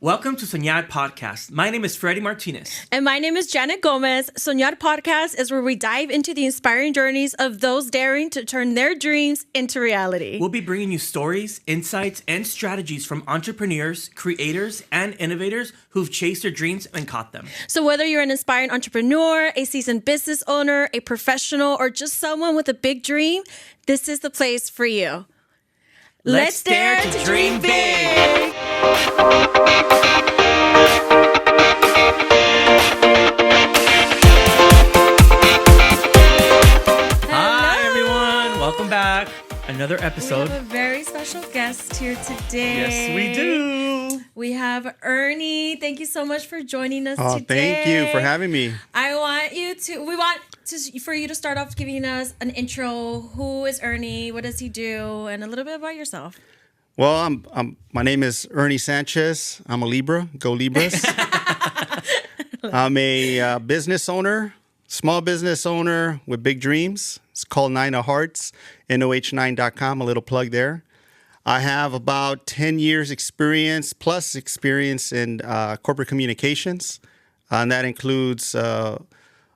Welcome to Soñar Podcast. My name is Freddie Martinez. And my name is Janet Gomez. Soñar Podcast is where we dive into the inspiring journeys of those daring to turn their dreams into reality. We'll be bringing you stories, insights, and strategies from entrepreneurs, creators, and innovators who've chased their dreams and caught them. So whether you're an inspiring entrepreneur, a seasoned business owner, a professional, or just someone with a big dream, this is the place for you. Let's dare to dream big! Welcome back. Another episode. We have a very special guest here today. Yes, we do. We have Ernie. Thank you so much for joining us today. Thank you for having me. We want for you to start off giving us an intro. Who is Ernie? What does he do? And a little bit about yourself. Well, my name is Ernie Sanchez. I'm a Libra. Go Libras. I'm a business owner. Small business owner with big dreams. It's called 9 of Hearts, noh9.com, a little plug there. I have about 10 years experience in corporate communications. And that includes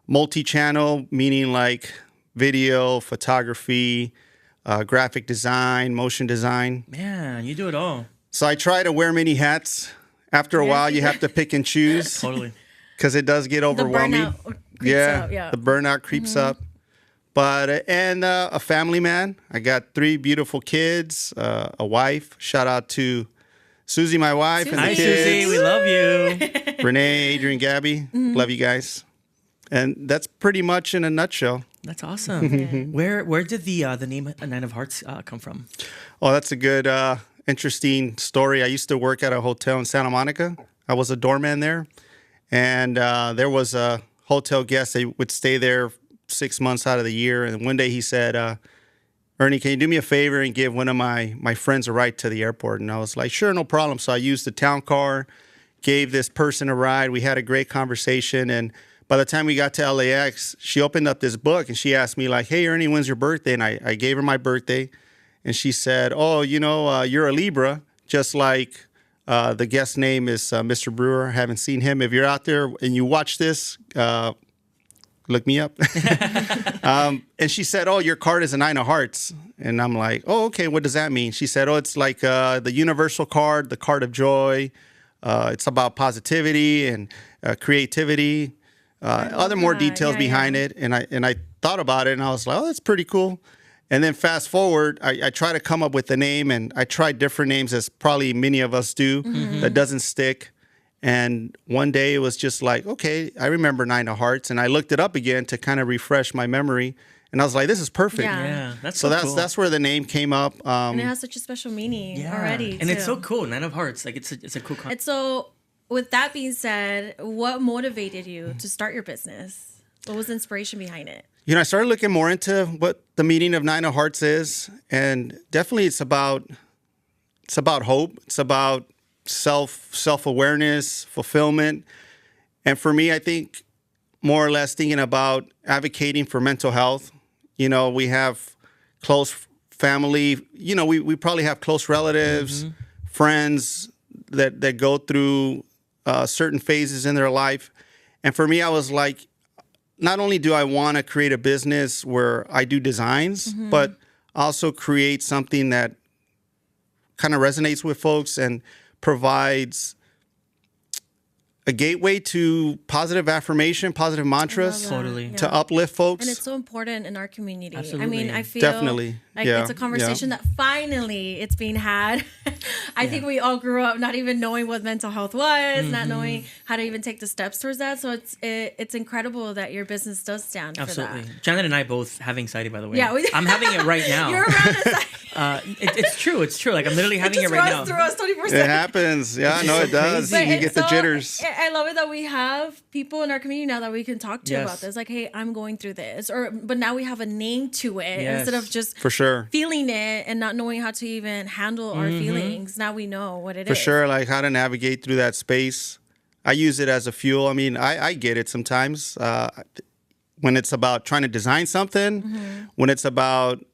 multi-channel, meaning like video, photography, graphic design, motion design. Man, you do it all. So I try to wear many hats. After a while, you have to pick and choose. Totally. Because it does get overwhelming. The burnout creeps up. But and a family man. I got 3 beautiful kids, a wife. Shout out to Susie, my wife, and the Hi, kids. Susie. We love you. Renee, Adrian, Gabby. Love you guys. And that's pretty much in a nutshell. That's awesome. Where did the name 9 of Hearts come from? Oh, that's a good, interesting story. I used to work at a hotel in Santa Monica. I was a doorman there. And there was a hotel guest. They would stay there 6 months out of the year. And one day he said, Ernie, can you do me a favor and give one of my friends a ride to the airport? And I was like, sure, no problem. So I used the town car, gave this person a ride. We had a great conversation. And by the time we got to LAX, she opened up this book and she asked me like, hey, Ernie, when's your birthday? And I gave her my birthday. And she said, oh, you're a Libra, just like the guest name is Mr. Brewer. I haven't seen him. If you're out there and you watch this, look me up. And she said, oh, your card is a 9 of Hearts. And I'm like, oh, okay, what does that mean? She said, oh, it's like the universal card, the card of joy. It's about positivity and creativity, other more details behind it. And I thought about it and I was like, oh, that's pretty cool. And then fast forward, I try to come up with a name, and I tried different names, as probably many of us do, that doesn't stick. And one day it was just like, okay, I remember 9 of Hearts, and I looked it up again to kind of refresh my memory. And I was like, this is perfect. Yeah, so cool. That's where the name came up. And it has such a special meaning already, and too. it's so cool. 9 of Hearts, like it's a cool concept. And so, with that being said, what motivated you to start your business? What was the inspiration behind it? I started looking more into what the meaning of 9 of Hearts is, and definitely it's about hope. It's about self-awareness, fulfillment. And for me, I think more or less thinking about advocating for mental health. We have close family, we probably have close relatives, friends that go through certain phases in their life. And for me, I was like, not only do I want to create a business where I do designs, but also create something that kind of resonates with folks and provides a gateway to positive affirmation, positive mantras to uplift folks. And it's so important in our community. Absolutely. I mean, I feel definitely like it's a conversation that finally it's being had. I think we all grew up not even knowing what mental health was, not knowing how to even take the steps towards that. So it's incredible that your business does stand for that. Janet and I both have anxiety, by the way. Yeah, I'm having it right now. You're around anxiety. It's true. It's true. Like I'm literally having it right now. It just runs through us 24/7. It happens. Yeah, no, it does. You get the jitters. I love it that we have people in our community now that we can talk to about this. Like, hey, I'm going through this. But now we have a name to it instead of just for sure feeling it and not knowing how to even handle our feelings. Now we know what it is. For sure, like how to navigate through that space. I use it as a fuel. I mean, I get it sometimes when it's about trying to design something, when it's about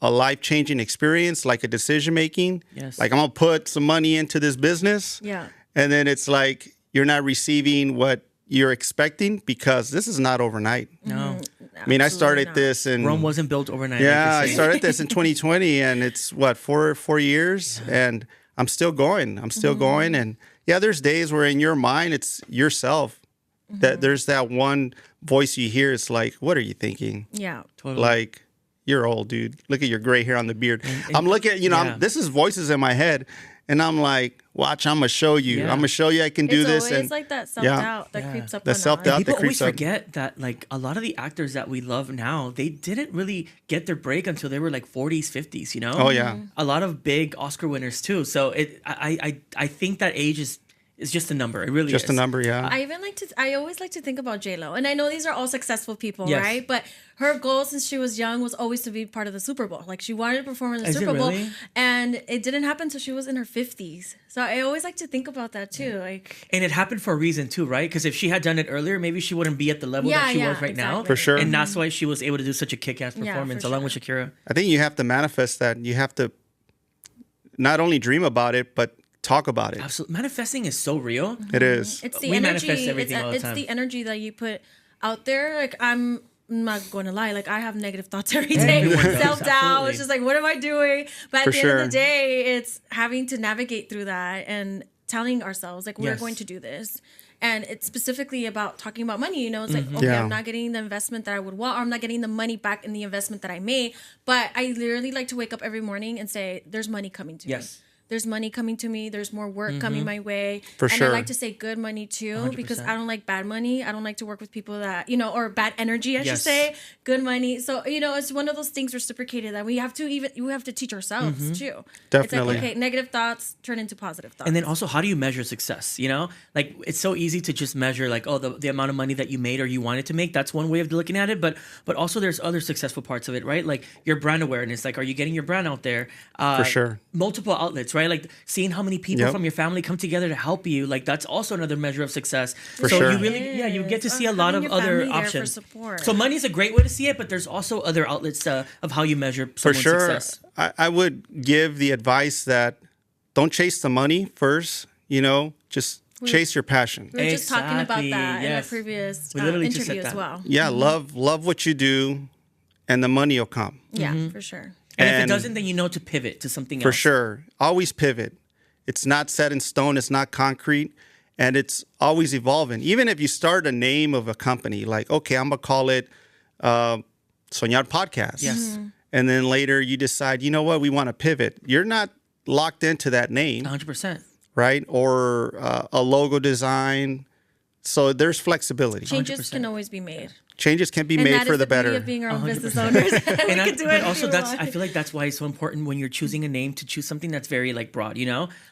a life-changing experience, like a decision-making. Yes. Like, I'm going to put some money into this business. Yeah. and then it's like you're not receiving what you're expecting because this is not overnight. No. I mean, I started not. this in Rome wasn't built overnight. Yeah, like I they say. started this in 2020, and it's what four years, and I'm still going. I'm still going, and yeah, there's days where in your mind it's yourself. That there's that one voice you hear. It's like, what are you thinking? Yeah. Totally. Like, you're old, dude. Look at your gray hair on the beard. And- I'm looking at, yeah. this is voices in my head, and I'm like, watch, I'm gonna show you. Yeah. I'm gonna show you I can do It's this. always And like that self-doubt that Yeah. creeps up The on self-doubt us. People that always creeps up. forget that like a lot of the actors that we love now, they didn't really get their break until they were like 40s, 50s, you know? Oh, yeah. A lot of big Oscar winners too. So I think that age is just a number. It really Just is. a number, yeah. I always like to think about J-Lo. And I know these are all successful people, Yes. right? But her goal since she was young was always to be part of the Super Bowl. Like she wanted to perform in the Is it Super Bowl. really? And it didn't happen until she was in her 50s. So I always like to think about that too. Like And it happened for a reason too, right? Because if she had done it earlier, maybe she wouldn't be at the level that she was right now. exactly. For sure. And that's why she was able to do such a kick-ass Yeah, performance for along sure. with Shakira. I think you have to manifest that. You have to not only dream about it, but talk about it. Absolutely. Manifesting is so real. It is. It's the We energy. manifest everything all the It's time. the energy that you put out there. Like I'm not going to lie. Like I have negative thoughts every day. Everyone does, Self doubt. absolutely. It's just like, what am I doing? But For at the end sure. of the day, it's having to navigate through that and telling ourselves like we're Yes. going to do this. And it's specifically about talking about money. You know, it's like, okay, Yeah. I'm not getting the investment that I would want, or I'm not getting the money back in the investment that I made. But I literally like to wake up every morning and say, there's money coming to me. Yes. There's money coming to me. There's more work coming my way. For and sure. I like to say good money too, because 100%. I don't like bad money. I don't like to work with people that, or bad energy, I should Yes. say. Good money. So, it's one of those things reciprocated that we have to teach ourselves too. Definitely. It's like, okay, negative thoughts turn into positive thoughts. And then also, how do you measure success? Like it's so easy to just measure like, oh, the amount of money that you made or you wanted to make. That's one way of looking at it. But also there's other successful parts of it, right? Like your brand awareness. Like, are you getting your brand out there? For sure. Multiple outlets, right? Like seeing how many people Yep. from your family come together to help you. Like that's also another measure of success. For so sure. you really, you get to see a lot of Having your other family there for options. support. So money is a great way to see it, but there's also other outlets of how you measure For someone's sure. success. I would give the advice that don't chase the money first, just chase your passion. we were just talking about Exactly, that in a yes. previous We literally just said interview as that. well. Yeah, love what you do, and the money will come. Yeah, for sure. And if it And- doesn't, then you know to pivot to something else. For sure. Always pivot. It's not set in stone. It's not concrete. And it's always evolving. Even if you start a name of a company, like, okay, I'm going to call it Soñar Podcast. Yes. And then later you decide, you know what, we want to pivot. You're not locked into that name, 100%. right? Or a logo design. So there's flexibility. Changes 100%. can always be made. Changes can be And made that for is the beauty better. of being our own 100%. business owners. we can do But anything also we that's want. I feel like that's why it's so important when you're choosing a name to choose something that's very like broad,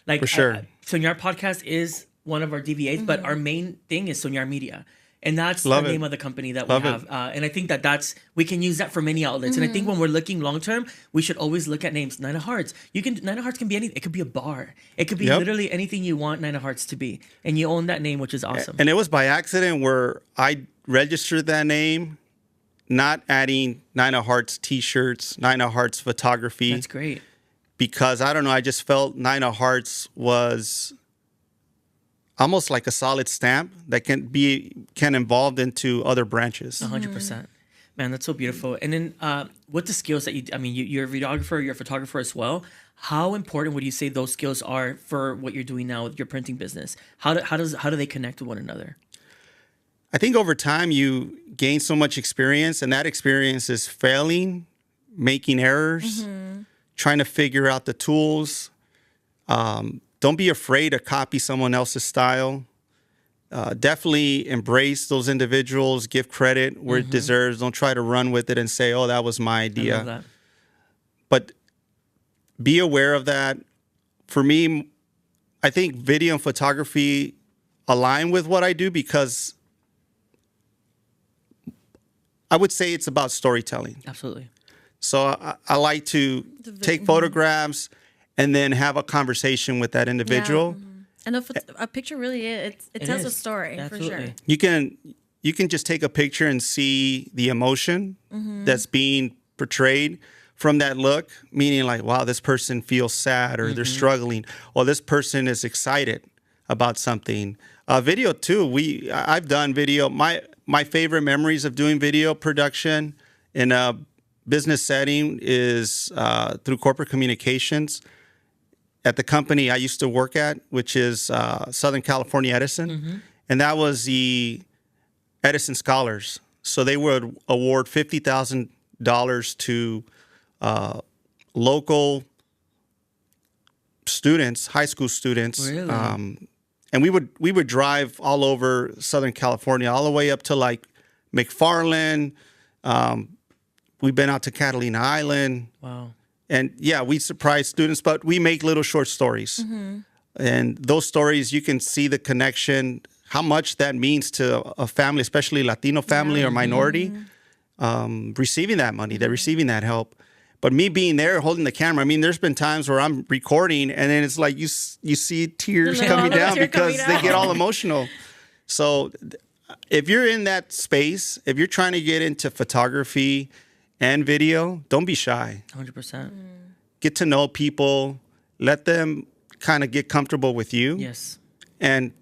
Like For sure. Soñar Podcast is one of our DVAs, but our main thing is Soñar Media. And that's Love the it. name of the company that Love we it. have. And I think that's we can use that for many outlets. And I think when we're looking long term, we should always look at names. Nine of Hearts. Nine of Hearts can be anything. It could be a bar. It could be Yep. literally anything you want Nine of Hearts to be. And you own that name, which is awesome. And it was by accident where I registered that name, not adding Nine of Hearts t-shirts, Nine of Hearts photography, That's great. because I don't know, I just felt Nine of Hearts was almost like a solid stamp that can evolve into other branches. 100%. Man, that's so beautiful. And then with the skills that you're a videographer, you're a photographer as well. How important would you say those skills are for what you're doing now with your printing business? How do they connect with one another? I think over time you gain so much experience, and that experience is failing, making errors, trying to figure out the tools. Don't be afraid to copy someone else's style. Definitely embrace those individuals, give credit where it deserves. Don't try to run with it and say, oh, that was my I idea. love that. But be aware of that. For me, I think video and photography align with what I do because I would say it's about storytelling. Absolutely. So I like to take photographs and then have a conversation with that individual. And a picture really it tells a is. story for Absolutely. sure. You can just take a picture and see the emotion that's being portrayed from that look, meaning like, wow, this person feels sad or they're struggling, or this person is excited about something. Video too. I've done video. My favorite memories of doing video production in a business setting is through corporate communications at the company I used to work at, which is Southern California Edison, and that was the Edison Scholars. So they would award $50,000 to local students, high school students. Really? And we would drive all over Southern California, all the way up to like McFarland. We've been out to Catalina Island. Wow. And yeah, we surprise students, but we make little short stories. And those stories, you can see the connection, how much that means to a family, especially Latino family or minority, receiving that money, they're receiving that help. But me being there, holding the camera, I mean, there's been times where I'm recording and then it's like you see tears coming down because they get all emotional. So if you're in that space, if you're trying to get into photography and video, don't be shy. 100%. Get to know people. Let them kind of get comfortable with you. Yes. And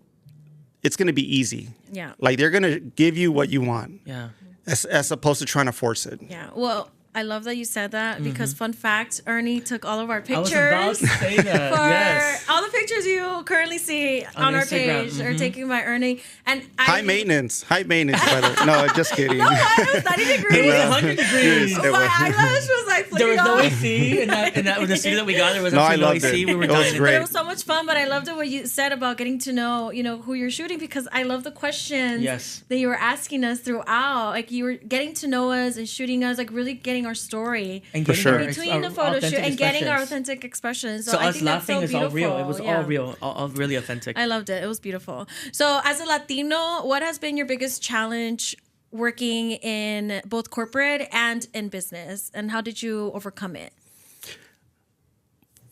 it's going to be easy. Yeah. Like they're going to give you what you want. Yeah. As opposed to trying to force it. Yeah. Well, I love that you said that because fun fact, Ernie took all of our I was pictures. about to say that. For Yes. all the pictures you currently see on our Instagram. page are taken by Ernie. And High maintenance, by the way. No, just kidding. No, it was 90 degrees. It was 100 degrees. It My was. eyelash was like There flicking was no off. AC in that with the studio that we got. There was No, I absolutely no loved AC. it. We were It was dying. great. But it was so much fun. But I loved it what you said about getting to know, who you're shooting because I love the questions Yes. that you were asking us throughout. Like you were getting to know us and shooting us, like really getting our story. And For getting sure. our Between the our photo shoot authentic and getting our expressions. authentic expressions. So So I us think that's laughing so is beautiful. all real. It was Yeah. all real, all really authentic. I loved it. It was beautiful. So as a Latino, what has been your biggest challenge working in both corporate and in business? And how did you overcome it?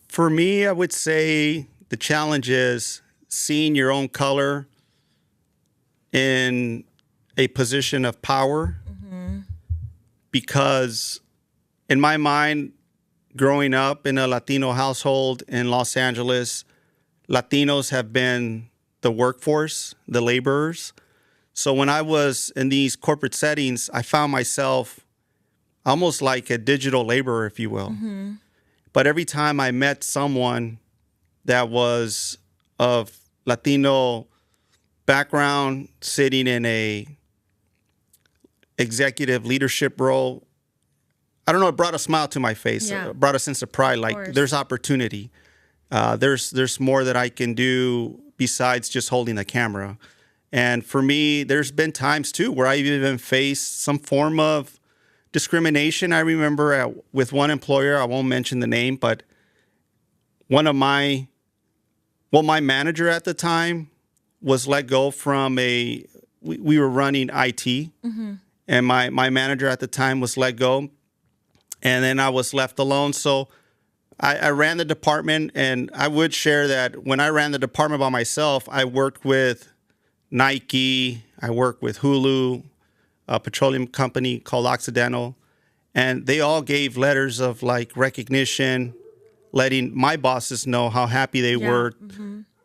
For me, I would say the challenge is seeing your own color in a position of power. Because in my mind, growing up in a Latino household in Los Angeles, Latinos have been the workforce, the laborers. So when I was in these corporate settings, I found myself almost like a digital laborer, if you will. But every time I met someone that was of Latino background, sitting in a executive leadership role, I don't know, it brought a smile to my face. Yeah. It brought a sense of pride. Like course. there's opportunity. There's more that I can do besides just holding the camera. And for me, there's been times too where I've even faced some form of discrimination. I remember with one employer, I won't mention the name, but my manager at the time was let go from we were running IT. And my manager at the time was let go. And then I was left alone. So I ran the department. And I would share that when I ran the department by myself, I worked with Nike. I worked with Hulu, a petroleum company called Occidental. And they all gave letters of like recognition, letting my bosses know how happy they were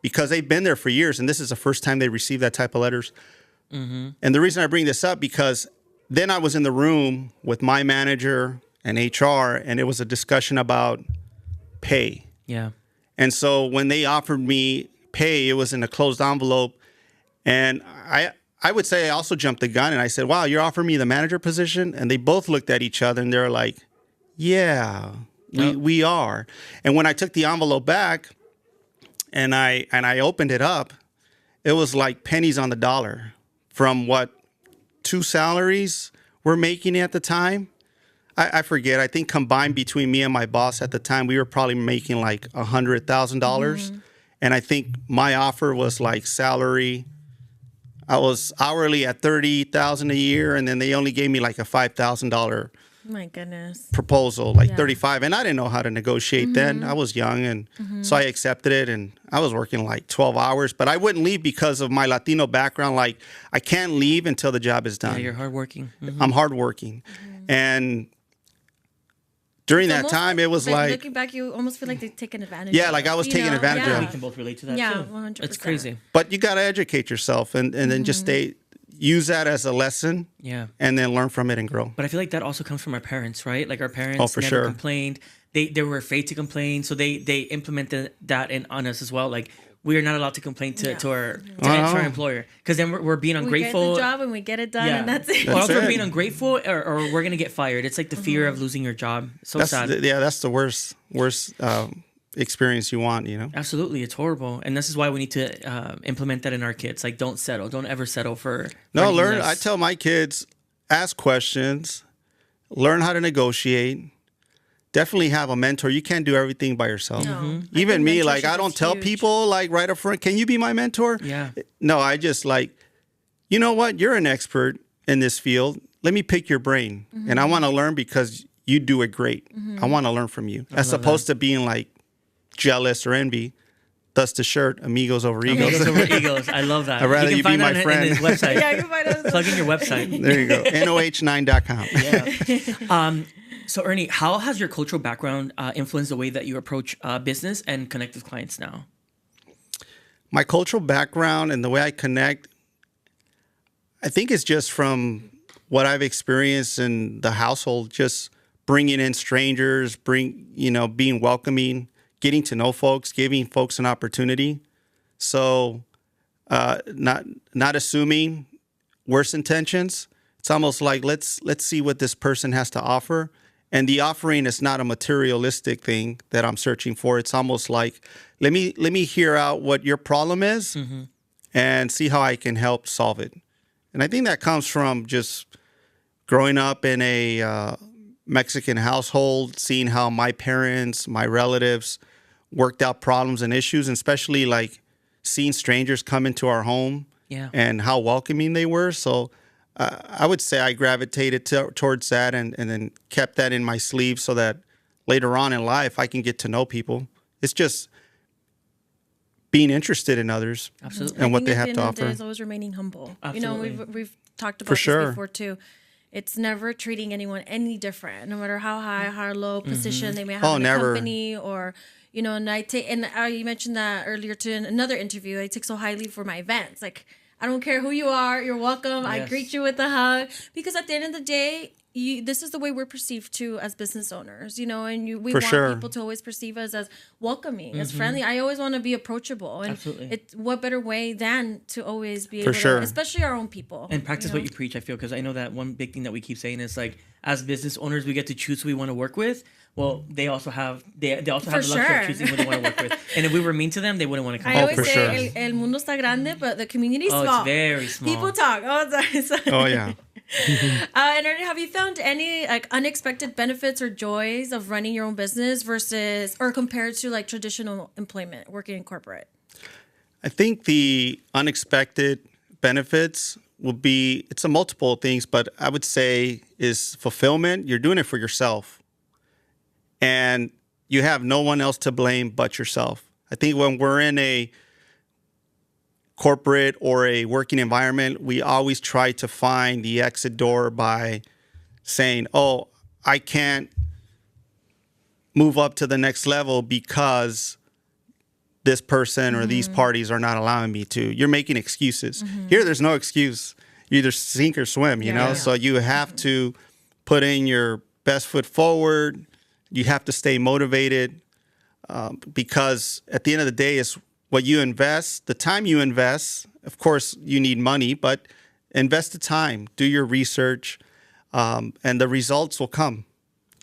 because they've been there for years. And this is the first time they received that type of letters. And the reason I bring this up, because then I was in the room with my manager and HR, and it was a discussion about pay. Yeah. And so when they offered me pay, it was in a closed envelope. And I would say I also jumped the gun and I said, wow, you're offering me the manager position? And they both looked at each other and they're like, yeah, we are. And when I took the envelope back and I opened it up, it was like pennies on the dollar from what 2 salaries were making at the time. I forget. I think combined between me and my boss at the time, we were probably making like $100,000. And I think my offer was like salary. I was hourly at $30,000 a year, and then they only gave me like a $5,000 My goodness. proposal, like Yeah. 35. And I didn't know how to negotiate then. I was young, and so I accepted it. And I was working like 12 hours, but I wouldn't leave because of my Latino background. Like I can't leave until the job is done. Yeah, you're hardworking. I'm hardworking. And during It's that almost time, it was like, looking back, you almost feel like they're taking advantage. yeah, of like I us, was you taken know? advantage Yeah. We of. can both relate to that Yeah, too. 100%. It's crazy. But you got to educate yourself and then just use that as a lesson Yeah. and then learn from it and grow. But I feel like that also comes from our parents, right? Like our parents for never sure. complained. They were afraid to complain, so they implemented that on us as well. Like we are not allowed to complain to our employer, because then we're being We get ungrateful. the job and we get it done, and that's it. Or else we're it. being ungrateful, or we're gonna get fired. It's like the fear of losing your job. So sad. That's the worst experience you want, you know? Absolutely, it's horrible, and this is why we need to implement that in our kids. Like, don't settle. Don't ever settle for No, anything learn. less. I tell my kids, ask questions, learn how to negotiate. Definitely have a mentor. You can't do everything by yourself. No. I Even think me, like mentorship I don't is tell huge. people like right up front, can you be my mentor? Yeah. No, I just like, you know what? You're an expert in this field. Let me pick your brain. And I want to learn because you do it great. I want to learn from you. As opposed to being like jealous or envy. Thus the shirt, amigos over egos. Egos over egos. I love that. I'd rather you can be find my that friend. in his website. Yeah, you can find us. Plug in your website. There you go. noh9.com. Yeah. So Ernie, how has your cultural background influenced the way that you approach business and connect with clients now? My cultural background and the way I connect, I think it's just from what I've experienced in the household, just bringing in strangers, being welcoming, getting to know folks, giving folks an opportunity. So not assuming worse intentions. It's almost like let's see what this person has to offer. And the offering is not a materialistic thing that I'm searching for. It's almost like let me hear out what your problem is and see how I can help solve it. And I think that comes from just growing up in a Mexican household, seeing how my parents, my relatives worked out problems and issues, and especially like seeing strangers come into our home and how welcoming they were. So I would say I gravitated towards that and then kept that in my sleeve so that later on in life I can get to know people. It's just being interested in others. Absolutely. And what they at have the to end of the day, offer. it's always remaining humble. Absolutely. You know, we've talked about For this sure. before too. It's never treating anyone any different, no matter how high, how low position they may have in the never. company, or you mentioned that earlier too in another interview. I take so highly for my events. Like, I don't care who you are, you're welcome. I Yes. greet you with a hug, because at the end of the day, this is the way we're perceived too as business owners, you know, and we For want sure. people to always perceive us as welcoming, as friendly. I always want to be approachable, and Absolutely. what better way than to always be For able sure. to, especially our own people, And practice you know? what you preach, I feel, because I know that one big thing that we keep saying is like, as business owners, we get to choose who we want to work with. Well, they also have the luxury sure. of choosing who they want to work with. And if we were mean to them, they wouldn't want to come. I always for say sure. el mundo está grande, but the community is Oh, small. it's very small. People talk all the time. So- Oh, yeah. and Ernie, have you found any like unexpected benefits or joys of running your own business versus or compared to like traditional employment, working in corporate? I think the unexpected benefits will be, it's a multiple things, but I would say is fulfillment. You're doing it for yourself. And you have no one else to blame but yourself. I think when we're in a corporate or a working environment, we always try to find the exit door by saying, oh, I can't move up to the next level because this person or these parties are not allowing me to. You're making excuses. Here, there's no excuse. You either sink or swim, you know? Yeah. So you have to put in your best foot forward. You have to stay motivated because at the end of the day, it's what you invest, the time you invest. Of course, you need money, but invest the time, do your research, and the results will come.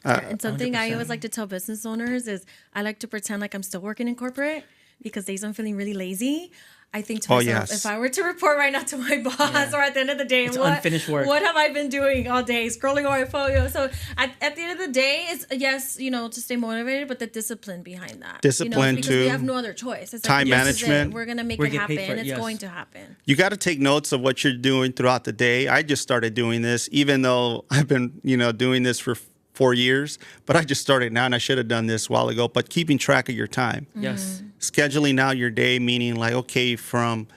And something I 100%. always like to tell business owners is I like to pretend like I'm still working in corporate, because days I'm feeling really lazy. I think to myself, yes. if I were to report right now to my boss, or at the end of the day, It's unfinished work. what have I been doing all day? Scrolling on my phone. So at the end of the day, it's yes, you know, to stay motivated, but the discipline behind that. Discipline because too. we have no other choice. It's Time like, this is it. management. We're gonna make We it get paid happen. for it, It's yes. going to happen. You got to take notes of what you're doing throughout the day. I just started doing this, even though I've been, doing this for 4 years, but I just started now and I should have done this a while ago, but keeping track of your time. Yes. Scheduling out your day, meaning like, okay, from,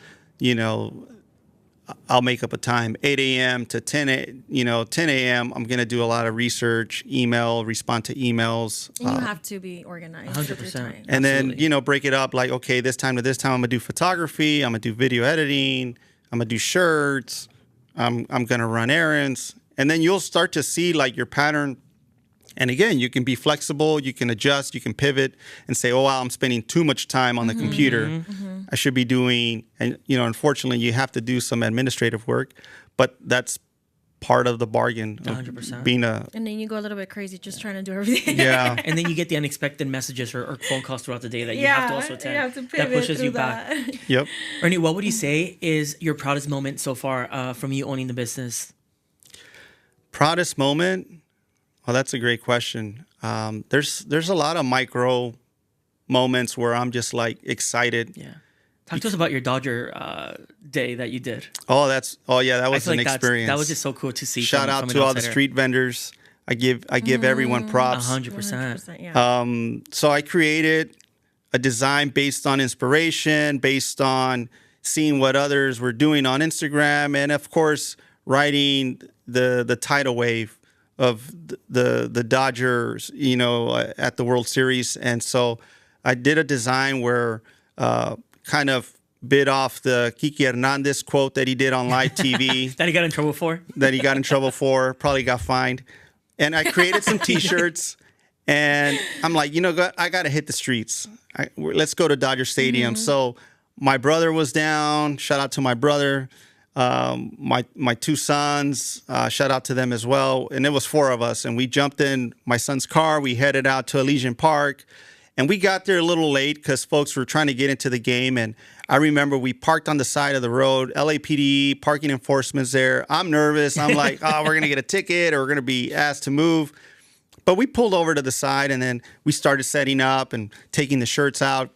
I'll make up a time, 8 a.m. to 10 a.m. I'm going to do a lot of research, respond to emails. And you have to be organized. 100%. 100%. And Absolutely. then, break it up like, okay, this time to this time, I'm going to do photography. I'm going to do video editing. I'm going to do shirts. I'm going to run errands. And then you'll start to see like your pattern. And again, you can be flexible, you can adjust, you can pivot and say, oh, wow, I'm spending too much time on the computer. I should be doing, and unfortunately, you have to do some administrative work, but that's part of the bargain of 100%. being a. And then you go a little bit crazy just trying to do everything. Yeah. And then you get the unexpected messages or phone calls throughout the day that you have to also attend. You have to pivot that pushes through you back. that. Yep. Ernie, what would you say is your proudest moment so far from you owning the business? Proudest moment? Well, that's a great question. There's a lot of micro moments where I'm just like excited. Yeah. Talk to us about your Dodger day that you did. Oh, that was an experience. That was just so cool to see. Shout out to all the street vendors. I give everyone props. 100%. Yeah. So I created a design based on inspiration, based on seeing what others were doing on Instagram, and of course, riding the tidal wave of the Dodgers, at the World Series. And so I did a design where kind of bit off the Kiki Hernandez quote that he did on live TV. That he got in trouble for? Probably got fined. And I created some T-shirts. And I'm like, I got to hit the streets. Let's go to Dodger Stadium. So my brother was down. Shout out to my brother. My two sons, shout out to them as well. And it was 4 of us. And we jumped in my son's car. We headed out to Elysian Park. And we got there a little late because folks were trying to get into the game. And I remember we parked on the side of the road, LAPD, parking enforcement's there. I'm nervous. I'm like, oh, we're going to get a ticket or we're going to be asked to move. But we pulled over to the side and then we started setting up and taking the shirts out.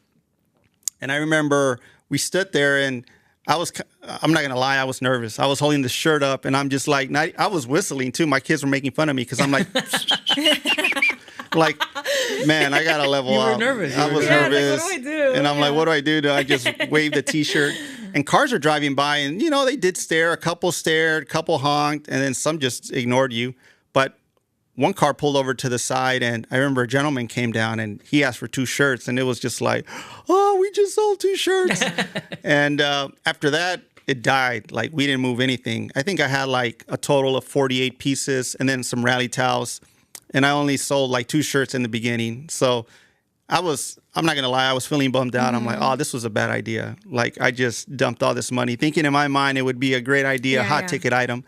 And I remember we stood there and I'm not going to lie, I was nervous. I was holding the shirt up and I'm just like, I was whistling too. My kids were making fun of me because I'm like, like, man, I got to level up. You were nervous. I was nervous. Like, what do I do? And I'm like, what do I do? Do I just wave the T-shirt? And cars are driving by and, they did stare. A couple stared, a couple honked, and then some just ignored you. But one car pulled over to the side, and I remember a gentleman came down, and he asked for 2 shirts, and it was just like, oh, we just sold 2 shirts. And after that, it died. Like, we didn't move anything. I think I had, like, a total of 48 pieces and then some rally towels, and I only sold, like, 2 shirts in the beginning. So I'm not going to lie, I was feeling bummed out. I'm like, oh, this was a bad idea. Like, I just dumped all this money, thinking in my mind it would be a great idea, hot ticket item.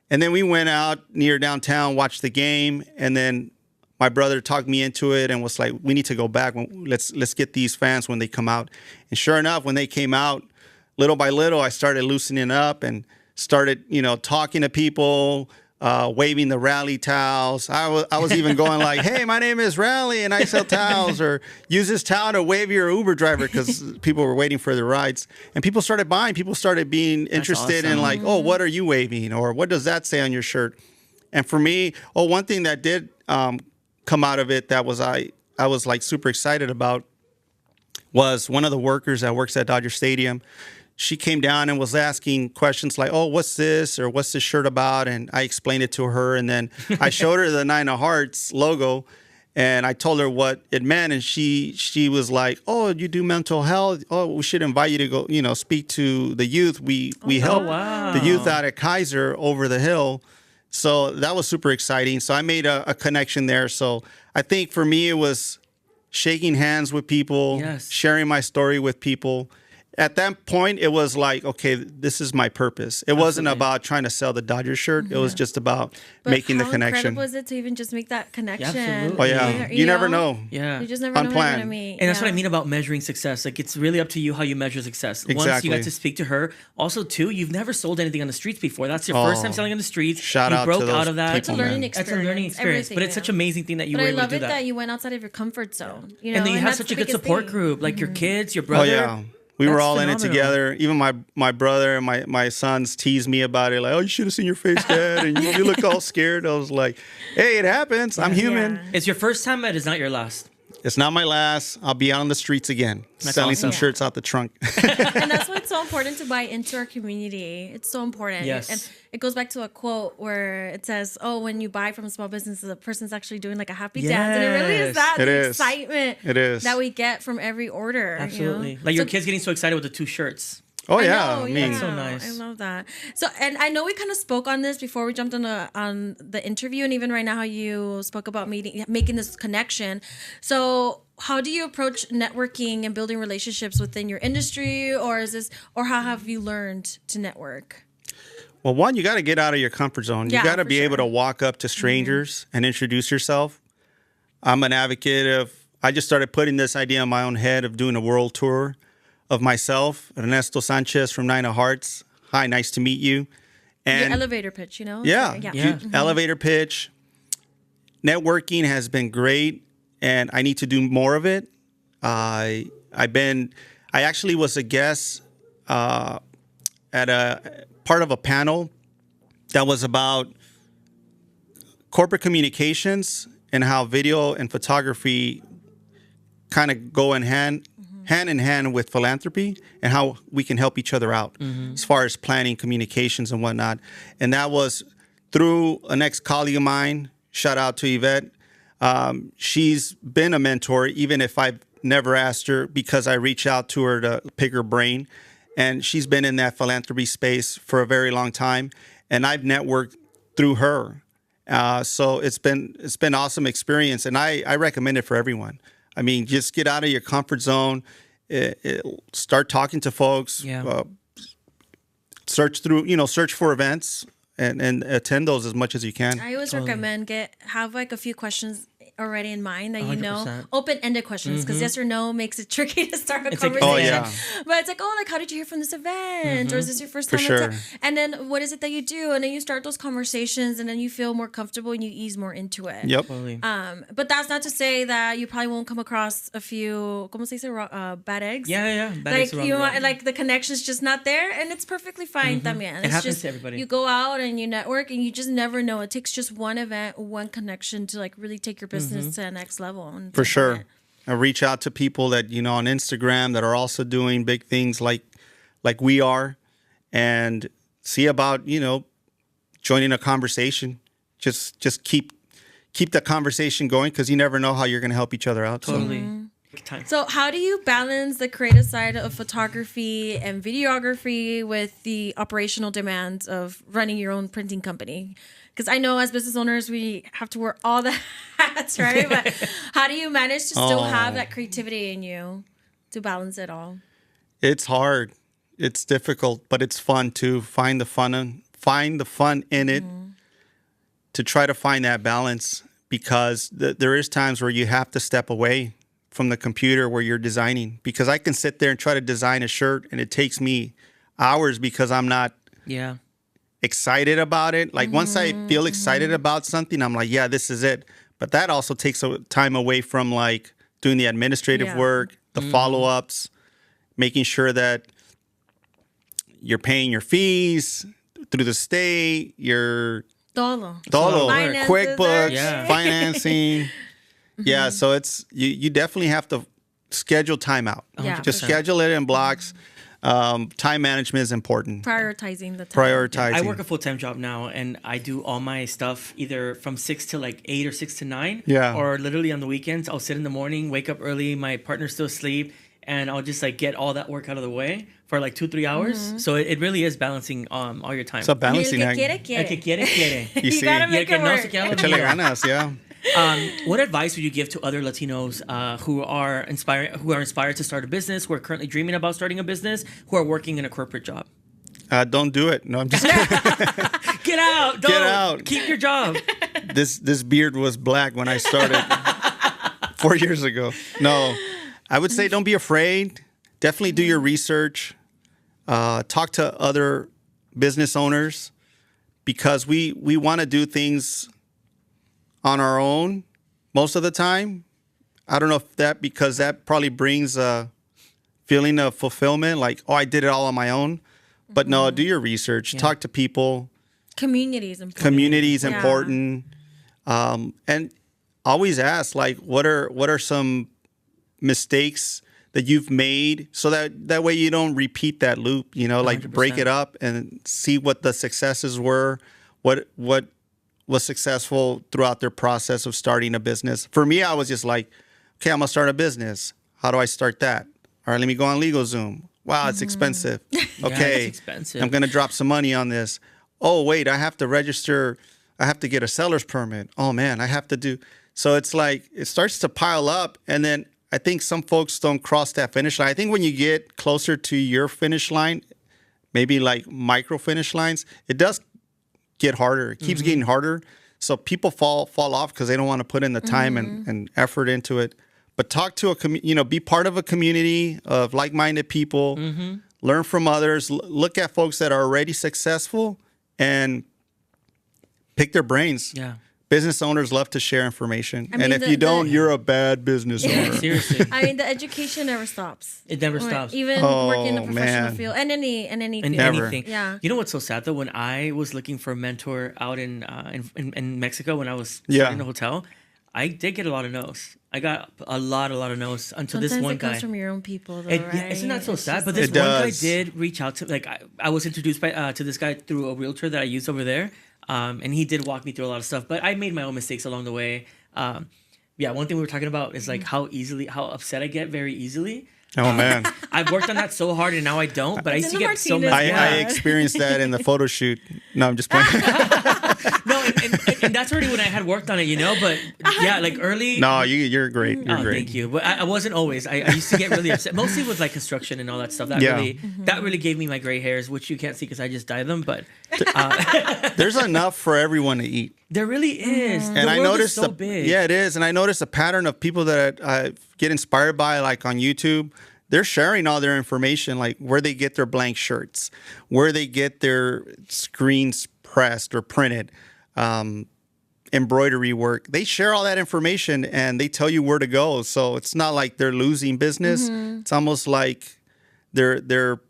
And then we went out near downtown, watched the game, and then my brother talked me into it and was like, we need to go back. Let's get these fans when they come out. And sure enough, when they came out, little by little, I started loosening up and started, talking to people, waving the rally towels. I was even going like, hey, my name is Rally and I sell towels, or use this towel to wave your Uber driver, because people were waiting for the rides. And people started buying. People started being interested in like, oh, what are you waving? Or what does that say on your shirt? And for me, one thing that did come out of it that was I was like super excited about was one of the workers that works at Dodger Stadium. She came down and was asking questions like, oh, what's this? Or what's this shirt about? And I explained it to her. And then I showed her the 9 of Hearts logo. And I told her what it meant. And she was like, oh, you do mental health? Oh, we should invite you to go, speak to the youth. We help the youth out at Kaiser over the hill. So that was super exciting. So I made a connection there. So I think for me, it was shaking hands with people, sharing my story with people. At that point, it was like, okay, this is my purpose. It wasn't about trying to sell the Dodgers shirt. It was just about making the connection. How incredible was it to even just make that connection? Absolutely. Oh, yeah. You never know. Yeah. You just never know who you're going to meet. And that's what I mean about measuring success. Like, it's really up to you how you measure success. Exactly. Once you got to speak to her. Also, too, you've never sold anything on the streets before. That's your first time selling on the streets. Shout out broke to those out of that. It's a learning experience. That's a learning experience. But it's such an amazing thing that you were able to do that. But I love it that you went outside of your comfort zone. And then you have such a good support group. Like your kids, your brother. Oh, yeah. We were all in it together. Even my brother and my sons teased me about it. Like, oh, you should have seen your face, Dad. And you look all scared. I was like, hey, it happens. I'm human. It's your first time, but it's not your last. It's not my last. I'll be out on the streets again, selling awesome. some shirts out the trunk. And that's why it's so important to buy into our community. It's so important. Yes. And it goes back to a quote where it says, "Oh, when you buy from a small business, the person's actually doing like a happy dance," and it really is that It the is. excitement It is. that we get from every order. Absolutely. You know? Like your So- kids getting so excited with the 2 shirts. Oh, I yeah. know, I mean, yeah. so nice. I love that. So, and I know we kind of spoke on this before we jumped on the interview, and even right now, how you spoke about making this connection. So, how do you approach networking and building relationships within your industry, or how have you learned to network? well, one, you got to get out of your comfort zone. You Yeah, got to for be able sure. to walk up to strangers and introduce yourself. I'm an advocate of, I just started putting this idea in my own head of doing a world tour of myself, Ernesto Sanchez from Nine of Hearts. Hi, nice to meet you. Your And elevator pitch, you know? yeah, Yeah. elevator pitch. Networking has been great, and I need to do more of it. I actually was a guest at a part of a panel that was about corporate communications and how video and photography kind of go hand in hand with philanthropy, and how we can help each other out as far as planning communications and whatnot. And that was through an ex-colleague of mine. Shout out to Yvette. She's been a mentor, even if I've never asked her, because I reach out to her to pick her brain. And she's been in that philanthropy space for a very long time. And I've networked through her. So it's been awesome experience. And I recommend it for everyone. I mean, just get out of your comfort zone, start talking to folks, Yeah. search for events and attend those as much as you can. I always recommend have like a few questions already in mind that you know, 100%. open-ended questions, because yes or no makes it tricky to start a It's like, conversation. oh, yeah. But it's like, oh, like, how did you hear from this event? Or is this your first time? For sure. And then what is it that you do? And then you start those conversations, and then you feel more comfortable and you ease more into it. Yep. Totally. But that's not to say that you probably won't come across a few, ¿cómo se dice? Bad eggs. Yeah. Bad Like eggs around you the want, road. like the connection's just not there, and it's perfectly fine. También. It's happens just, to everybody. You go out and you network, and you just never know. It takes just one event, one connection to like really take your business to the next level. And For take sure. it. I reach out to people that, on Instagram that are also doing big things like we are, and see about, joining a conversation. Just keep the conversation going, because you never know how you're going to help each other out. So. Totally. Take time. So, how do you balance the creative side of photography and videography with the operational demands of running your own printing company? Because I know as business owners, we have to wear all the hats, right? But how do you manage to still have that creativity in you to balance it all? It's hard. It's difficult, but it's fun to find the fun in it, to try to find that balance, because there is times where you have to step away from the computer where you're designing, because I can sit there and try to design a shirt and it takes me hours because I'm not Yeah. excited about it. Like once I feel excited about something, I'm like, yeah, this is it. But that also takes time away from like doing the administrative Yeah. work, the follow-ups, making sure that you're paying your fees through the state, your Todo. Finances, QuickBooks, Yeah. financing. Yeah, so it's you definitely have to schedule time out. Yeah, Just for sure. schedule it in blocks. Time management is important. Prioritizing the time. Prioritizing. I work a full-time job now, and I do all my stuff either from 6 to like 8 or 6 to 9. Yeah. Or literally on the weekends, I'll sit in the morning, wake up early, my partner's still asleep, and I'll just like get all that work out of the way for like 2-3 hours. So it really is balancing all your time. It's a El balancing que act. quiere, El quiere. que quiere, quiere. You You see, gotta Y el make que it no work. se queda échale dormido. ganas, yeah. What advice would you give to other Latinos who are inspired to start a business, who are currently dreaming about starting a business, who are working in a corporate job? Don't do it. No, I'm just kidding. Get out! Don't. out. Keep your job. This beard was black when I started 4 years ago. No, I would say don't be afraid. Definitely do your research. Talk to other business owners, because we want to do things on our own most of the time. I don't know if because that probably brings a feeling of fulfillment, like, oh, I did it all on my own. But no, do your research. Yeah. Talk to people. Community is important. Community is Yeah. important. And always ask, like, what are some mistakes that you've made, so that way you don't repeat that loop, like 100%. break it up and see what the successes were, what was successful throughout their process of starting a business. For me, I was just like, okay, I'm gonna start a business. How do I start that? All right, let me go on LegalZoom. Wow, it's expensive. Okay, it's expensive. I'm gonna drop some money on this. Oh wait, I have to register. I have to get a seller's permit. Oh man, I have to do. So it's like it starts to pile up, and then I think some folks don't cross that finish line. I think when you get closer to your finish line, maybe like micro finish lines, it does get harder. It keeps getting harder. So people fall off because they don't want to put in the time and effort into it. But talk to be part of a community of like-minded people, learn from others, look at folks that are already successful and pick their brains. Yeah. Business owners love to share information. I mean, and if you don't, you're a bad business owner. Seriously. I mean, the education never stops. It never stops. Even working in a professional man. field and any And field. Never. anything. Yeah. You know what's so sad though? When I was looking for a mentor out in Mexico, when I was Yeah. in the hotel, I did get a lot of no's. I got a lot of no's until Sometimes this one it comes guy. from your own people, though, It, right? yeah, isn't that so It's sad? just But this It one guy does. did reach out to, like, I was introduced to this guy through a realtor that I used over there, and he did walk me through a lot of stuff. But I made my own mistakes along the way. Yeah, one thing we were talking about is like how upset I get very easily. Oh, man. I've worked on that so hard, and now I don't. But I used to get so Martinez, much. I experienced that in the photo shoot. No, I'm just playing. No, and that's already when I had worked on it, But yeah, like early. No, you're great. You're Oh, great. thank you. But I wasn't always. I used to get really upset, mostly with like construction and all that stuff. That Yeah. really gave me my gray hairs, which you can't see because I just dye them. But There's enough for everyone to eat. there really is. And The I world is noticed, so big. yeah, it is. And I noticed a pattern of people that I get inspired by, like on YouTube. They're sharing all their information, like where they get their blank shirts, where they get their screens pressed or printed, embroidery work. They share all that information and they tell you where to go. So it's not like they're losing business. It's almost like they're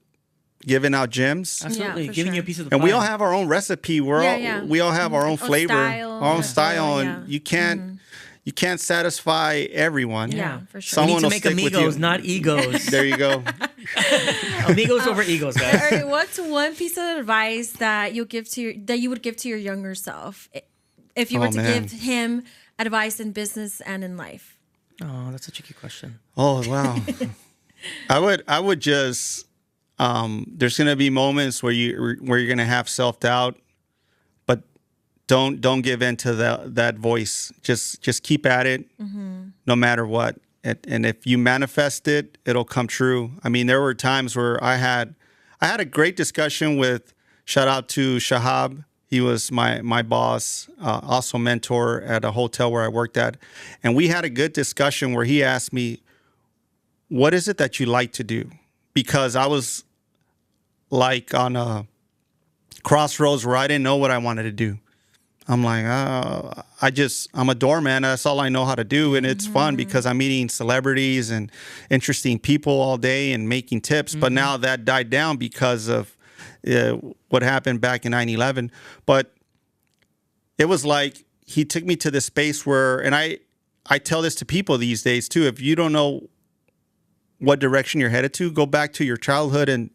giving out gems. Absolutely, Yeah, for giving you a sure. piece of the pie. And we all have our own recipe. We all have our own Or flavor, style. our own Yeah. style, Yeah. and you can't satisfy everyone. Yeah, for sure. We Someone need will to make stick with amigos, you. not egos. There you go. Amigos over egos, guys. Ernie, what's one piece of advice that you would give to your younger self if you were Oh, to man. give him advice in business and in life? Oh, that's such a good question. Oh wow. I would just there's gonna be moments where you're gonna have self-doubt, but don't give in to that voice. Just keep at it, no matter what. And if you manifest it, it'll come true. I mean, there were times where I had a great discussion with, shout out to Shahab. He was my boss, also mentor at a hotel where I worked at. And we had a good discussion where he asked me, what is it that you like to do? Because I was like on a crossroads where I didn't know what I wanted to do. I'm like, I'm a doorman. That's all I know how to do. And it's fun because I'm meeting celebrities and interesting people all day and making tips. But now that died down because of what happened back in 9/11. But it was like he took me to this space where, and I tell this to people these days too, if you don't know what direction you're headed to, go back to your childhood and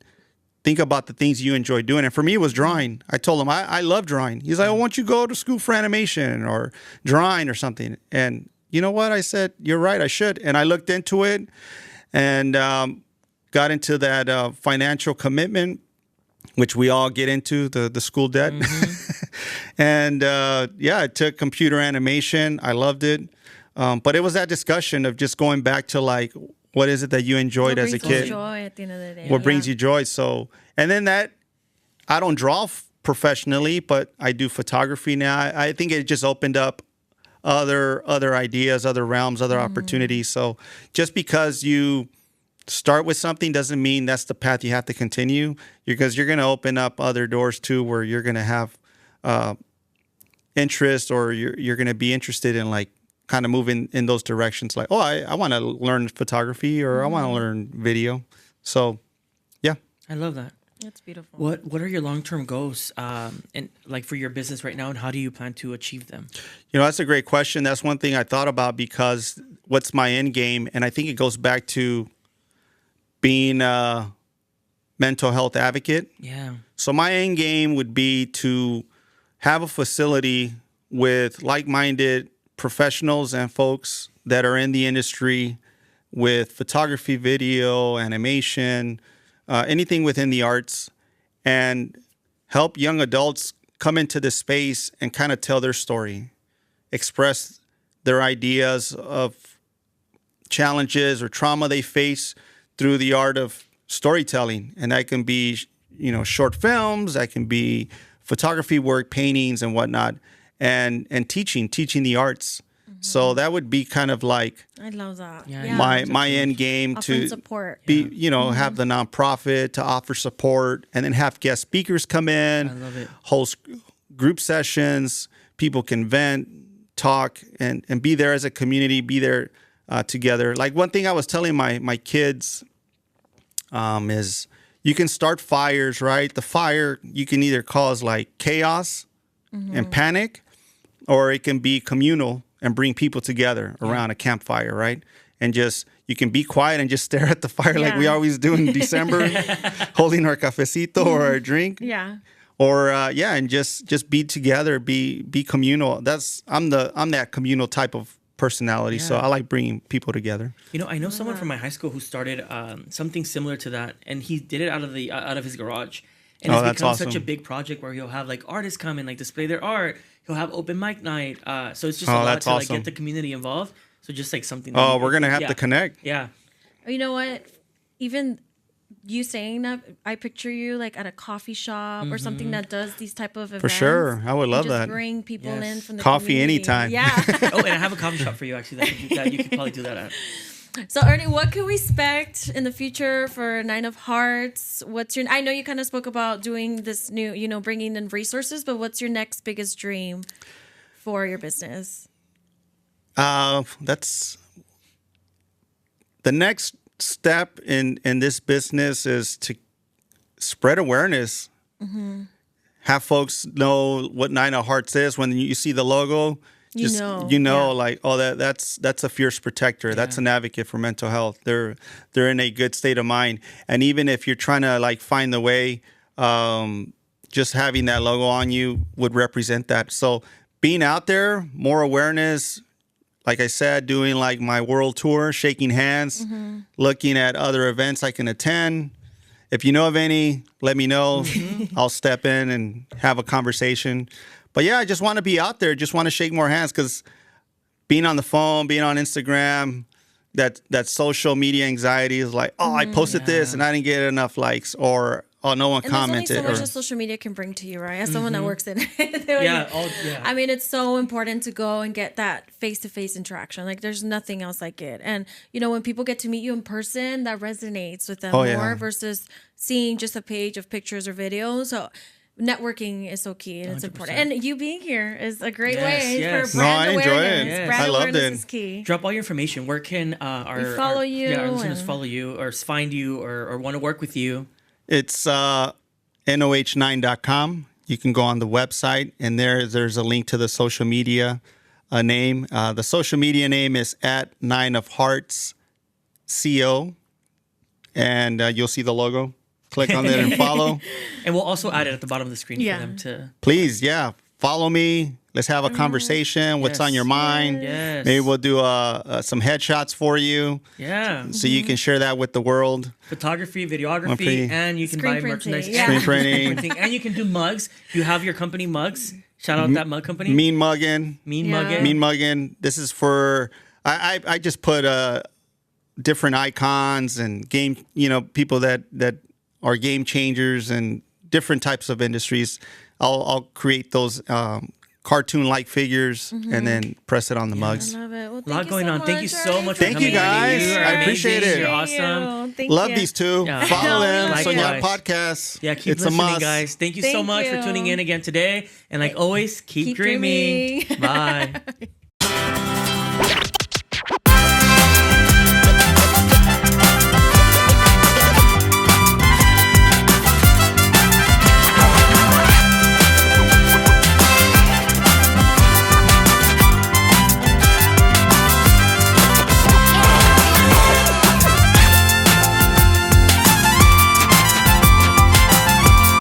think about the things you enjoy doing. And for me, it was drawing. I told him, I love drawing. He's like, why don't you go to school for animation or drawing or something? And you know what? I said, you're right, I should. And I looked into it and got into that financial commitment, which we all get into, the school debt. And I took computer animation. I loved it. But it was that discussion of just going back to like, what is it that you enjoyed as a What brings kid? you joy at the end of the day? What brings you joy? So, and then I don't draw professionally, but I do photography now. I think it just opened up other ideas, other realms, other opportunities. So just because you start with something doesn't mean that's the path you have to continue, because you're going to open up other doors too, where you're going to have interest, or you're going to be interested in like kind of moving in those directions. Like, I want to learn photography, or I want to learn video. So, yeah. I love that. That's beautiful. What are your long-term goals, and like for your business right now, and how do you plan to achieve them? That's a great question. That's one thing I thought about, because what's my end game? And I think it goes back to being a mental health advocate. Yeah. So my end game would be to have a facility with like-minded professionals and folks that are in the industry with photography, video, animation, anything within the arts, and help young adults come into this space and kind of tell their story, express their ideas of challenges or trauma they face through the art of storytelling. And that can be, short films, that can be photography work, paintings and whatnot, and teaching the arts. So that would be kind of like I love that. Yeah. my end game, Offering to support. be, have the nonprofit to offer support, and then have guest speakers come in, I love it. host group sessions. People can vent, talk, and be there as a community, be there together. Like one thing I was telling my kids is you can start fires, right? The fire you can either cause like chaos and panic, or it can be communal and bring people together around a campfire, right? And just, you can be quiet and just stare at the fire like we always do in December, holding our cafecito or our drink. Yeah. Or and just be together, be communal. I'm that communal type of personality, so I like bringing people together. I know someone from my high school who started something similar to that, and he did it out of his garage. And it's become such a big project where he'll have like artists come and like display their art. He'll have open mic night. So it's just a lot to like get the community involved. So just like something. We're gonna have to connect. Yeah. You know what? Even you saying that, I picture you like at a coffee shop or something that does these type of events. For sure, I would love just that. Bring people in from the coffee community. anytime. Yeah. Oh, and I have a coffee shop for you actually that you could probably do that at. So Ernie, what can we expect in the future for Nine of Hearts? I know you kind of spoke about doing this new, bringing in resources, but what's your next biggest dream for your business? That's the next step in this business, is to spread awareness. Have folks know what Nine of Hearts is. When you see the logo, like, oh, that's a fierce protector. Yeah. That's an advocate for mental health. They're in a good state of mind. And even if you're trying to like find the way, just having that logo on you would represent that. So being out there, more awareness. Like I said, doing like my world tour, shaking hands, looking at other events I can attend. If you know of any, let me know. I'll step in and have a conversation. But yeah, I just want to be out there. Just want to shake more hands, because being on the phone, being on Instagram, that social media anxiety is like, oh, I posted this and I didn't get enough likes, or oh, no one commented. There's only so much that social media can bring to you, right? As someone that works in it. Yeah. I mean, it's so important to go and get that face-to-face interaction. Like, there's nothing else like it. And, when people get to meet you in person, that resonates with them more versus seeing just a page of pictures or videos. So networking is so key, and 100%. It's important. And you being here is a great way for brand awareness. I enjoy it. Yes. Brand I loved awareness it. is key. Drop all your information. Where can our follow you? Our listeners follow you, or find you, or want to work with you? It's noh9.com. You can go on the website, and there's a link to the social media name. The social media name is at 9 of Hearts CO, and you'll see the logo. Click on that and follow. And we'll also add it at the bottom of the screen for them to. Please, follow me. Let's have a conversation. What's on your mind? Yes. Maybe we'll do some headshots for you. Yeah. So you can share that with the world. Photography, videography, and you can buy merchandise. Screen printing. And you can do mugs. You have your company mugs. Shout out that mug company. Mean Muggin. Mean Muggin. This is for, I just put different icons and game, people that are game changers and different types of industries. I'll create those cartoon-like figures and then press it on the mugs. I love it. Well, a lot going on. Thank you so much for coming. Thank you, guys. I appreciate it. You're awesome. Love these two. Yeah. Follow them. Sonia Podcast. Yeah, keep listening, guys. Thank you so much for tuning in again today. And like always, keep dreaming. Bye.